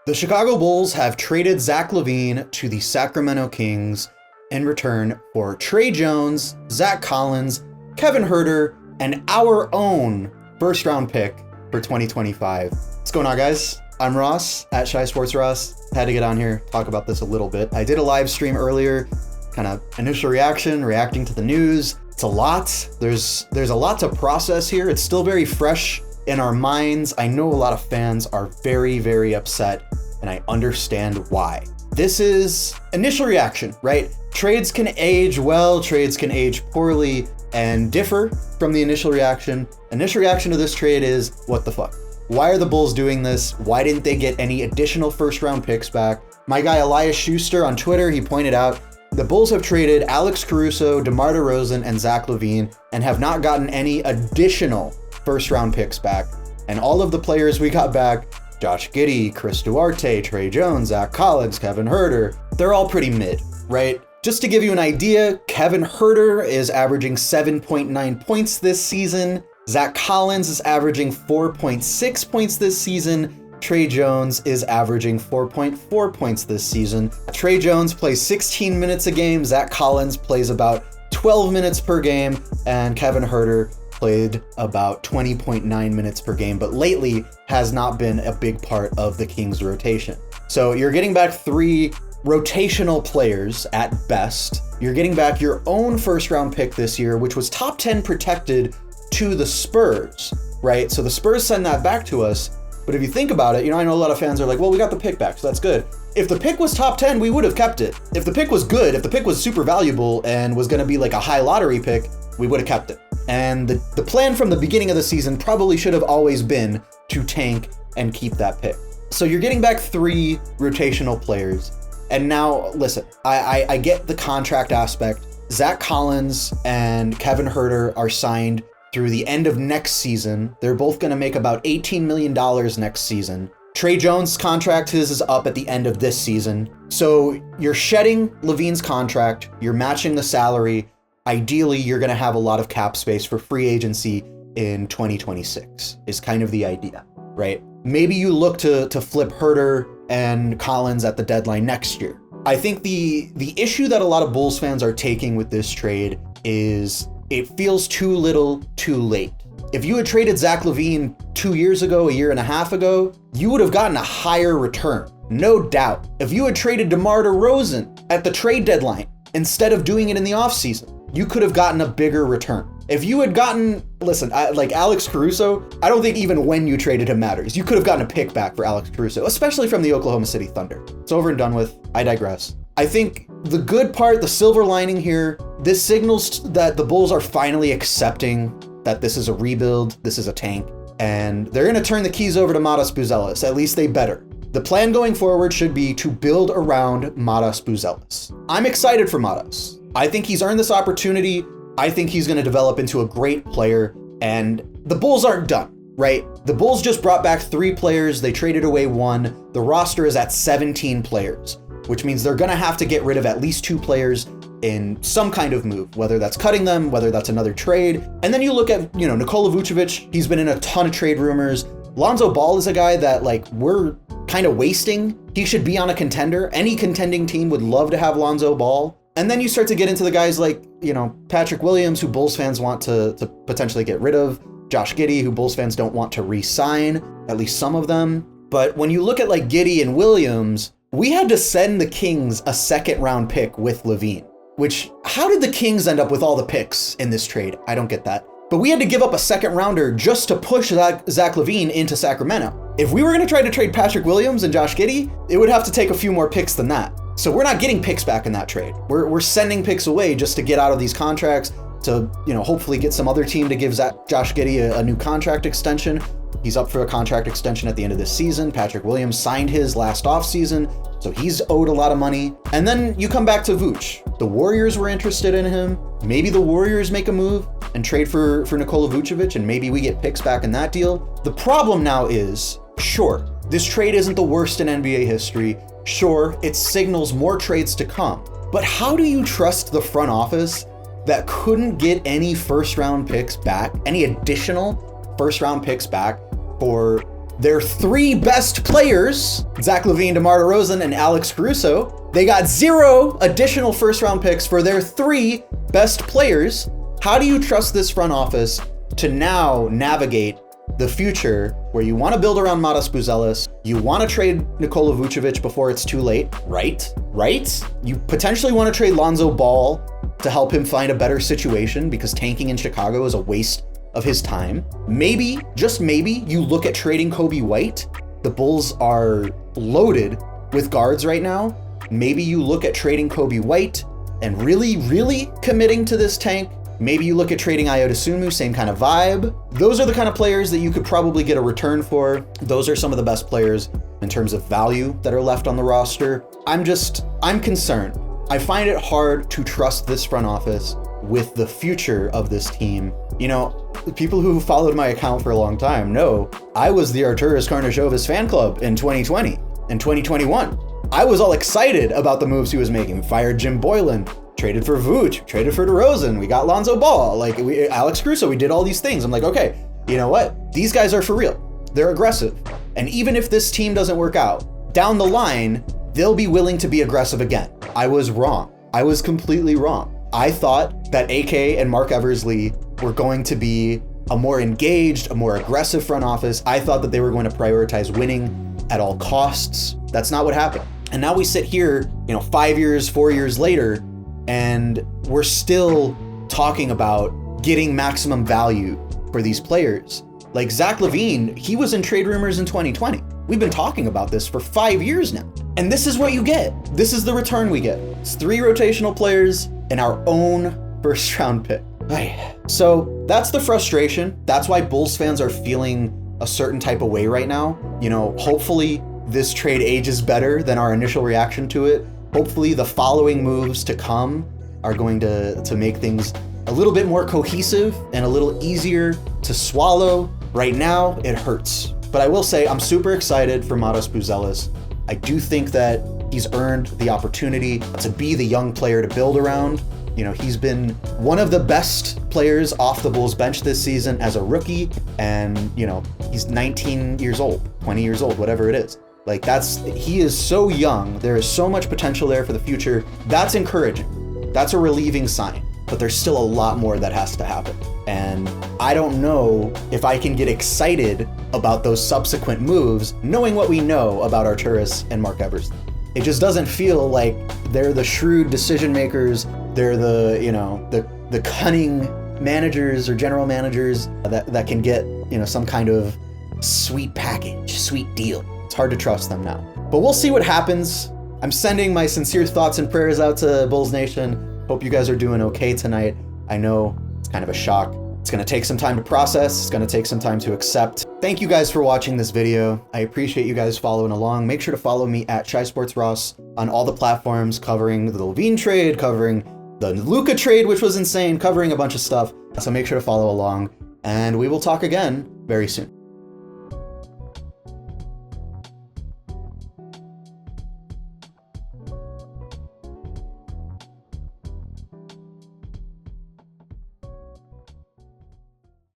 The Chicago Bulls have traded Zach LaVine to the Sacramento Kings in return for Tre Jones, Zach Collins, Kevin Huerter, and our own first-round pick for 2025. What's going on, guys? I'm Ross at Shy Sports Ross. Had to get on here, talk about this a little bit. I did a live stream earlier, kind of initial reacting to the news. It's a lot. There's a lot to process here. It's still very fresh in our minds. I know a lot of fans are very, very upset, and I understand why. This is initial reaction, right? Trades can age well, trades can age poorly, and differ from the initial reaction. Initial reaction to this trade is, what the fuck? Why are the Bulls doing this? Why didn't they get any additional first-round picks back? My guy Elias Schuster on Twitter, he pointed out, the Bulls have traded Alex Caruso, DeMar DeRozan, and Zach LaVine, and have not gotten any additional first-round picks back. And all of the players we got back, Josh Giddey, Chris Duarte, Tre Jones, Zach Collins, Kevin Huerter, they're all pretty mid, right? Just to give you an idea, Kevin Huerter is averaging 7.9 points this season. Zach Collins is averaging 4.6 points this season. Tre Jones is averaging 4.4 points this season. Tre Jones plays 16 minutes a game. Zach Collins plays about 12 minutes per game. And Kevin Huerter played about 20.9 minutes per game, but lately has not been a big part of the Kings rotation. So you're getting back three rotational players at best. You're getting back your own first round pick this year, which was top 10 protected to the Spurs, right? So the Spurs send that back to us. But if you think about it, I know a lot of fans are like, well, we got the pick back, so that's good. If the pick was top 10, we would have kept it. If the pick was good, if the pick was super valuable and was gonna be like a high lottery pick, we would have kept it. And the plan from the beginning of the season probably should have always been to tank and keep that pick. So you're getting back three rotational players. And now, listen, I get the contract aspect. Zach Collins and Kevin Huerter are signed through the end of next season. They're both going to make about $18 million next season. Tre Jones' contract, his is up at the end of this season. So you're shedding LaVine's contract, you're matching the salary. Ideally, you're going to have a lot of cap space for free agency in 2026 is kind of the idea, right? Maybe you look to flip Huerter and Collins at the deadline next year. I think the issue that a lot of Bulls fans are taking with this trade is it feels too little, too late. If you had traded Zach LaVine 2 years ago, a year and a half ago, you would have gotten a higher return, no doubt. If you had traded DeMar DeRozan at the trade deadline instead of doing it in the offseason, you could have gotten a bigger return. If you had gotten, like Alex Caruso, I don't think even when you traded him matters. You could have gotten a pick back for Alex Caruso, especially from the Oklahoma City Thunder. It's over and done with. I digress. I think the good part, the silver lining here, this signals that the Bulls are finally accepting that this is a rebuild, this is a tank, and they're going to turn the keys over to Matas Buzelis. At least they better. The plan going forward should be to build around Matas Buzelis. I'm excited for Matas. I think he's earned this opportunity. I think he's going to develop into a great player, and the Bulls aren't done, right? The Bulls just brought back 3 players. They traded away 1. The roster is at 17 players, which means they're going to have to get rid of at least 2 players in some kind of move, whether that's cutting them, whether that's another trade. And then you look at, Nikola Vucevic, he's been in a ton of trade rumors. Lonzo Ball is a guy that we're kind of wasting. He should be on a contender. Any contending team would love to have Lonzo Ball. And then you start to get into the guys like, Patrick Williams, who Bulls fans want to potentially get rid of, Josh Giddey, who Bulls fans don't want to re-sign, at least some of them. But when you look at Giddey and Williams, we had to send the Kings a 2nd round pick with LaVine, which, how did the Kings end up with all the picks in this trade? I don't get that. But we had to give up a 2nd rounder just to push Zach LaVine into Sacramento. If we were going to try to trade Patrick Williams and Josh Giddey, it would have to take a few more picks than that. So we're not getting picks back in that trade. We're sending picks away just to get out of these contracts, to hopefully get some other team to give Josh Giddey a new contract extension. He's up for a contract extension at the end of this season. Patrick Williams signed his last offseason, so he's owed a lot of money. And then you come back to Vooch. The Warriors were interested in him. Maybe the Warriors make a move and trade for Nikola Vucevic, and maybe we get picks back in that deal. The problem now is, sure, this trade isn't the worst in NBA history. Sure, it signals more trades to come. But how do you trust the front office that couldn't get any first round picks back, any additional first round picks back for their 3 best players, Zach LaVine, DeMar DeRozan, and Alex Caruso. They got 0 additional first-round picks for their 3 best players. How do you trust this front office to now navigate the future where you want to build around Matas Buzelis, you want to trade Nikola Vucevic before it's too late, right? You potentially want to trade Lonzo Ball to help him find a better situation because tanking in Chicago is a waste of his time. Maybe, just maybe, you look at trading Kobe White. The Bulls are loaded with guards right now. Maybe you look at trading Kobe White and really committing to this tank. Maybe you look at trading Ayo Dosunmu, same kind of vibe. Those are the kind of players that you could probably get a return for. Those are some of the best players in terms of value that are left on the roster. I'm concerned. I find it hard to trust this front office with the future of this team. You know, people who followed my account for a long time know I was the Arturas Karnisovas fan club in 2020 and 2021. I was all excited about the moves he was making. We fired Jim Boylan, traded for Vooch, traded for DeRozan, we got Lonzo Ball, Alex Caruso, we did all these things. I'm like, okay, you know what? These guys are for real. They're aggressive. And even if this team doesn't work out, down the line, they'll be willing to be aggressive again. I was wrong. I was completely wrong. I thought that AK and Mark Eversley were going to be a more engaged, a more aggressive front office. I thought that they were going to prioritize winning at all costs. That's not what happened. And now we sit here, 5 years, 4 years later, and we're still talking about getting maximum value for these players. Like Zach LaVine, he was in trade rumors in 2020. We've been talking about this for 5 years now. And this is what you get. This is the return we get. It's 3 rotational players and our own first round pick. So that's the frustration. That's why Bulls fans are feeling a certain type of way right now. Hopefully this trade ages better than our initial reaction to it. Hopefully the following moves to come are going to make things a little bit more cohesive and a little easier to swallow. Right now, it hurts. But I will say I'm super excited for Matas Buzelis. I do think that he's earned the opportunity to be the young player to build around. He's been one of the best players off the Bulls bench this season as a rookie. And, he's 19 years old, 20 years old, whatever it is. He is so young. There is so much potential there for the future. That's encouraging. That's a relieving sign, but there's still a lot more that has to happen. And I don't know if I can get excited about those subsequent moves, knowing what we know about Arturas and Mark Eversley. It just doesn't feel like they're the shrewd decision makers. They're the cunning managers or general managers that can get, some kind of sweet package, sweet deal. It's hard to trust them now, but we'll see what happens. I'm sending my sincere thoughts and prayers out to Bulls Nation. Hope you guys are doing okay tonight. I know it's kind of a shock. It's gonna take some time to process. It's gonna take some time to accept. Thank you guys for watching this video. I appreciate you guys following along. Make sure to follow me at Shy Sports Ross on all the platforms, covering the LaVine trade, covering the Luka trade, which was insane, covering a bunch of stuff. So make sure to follow along, and we will talk again very soon.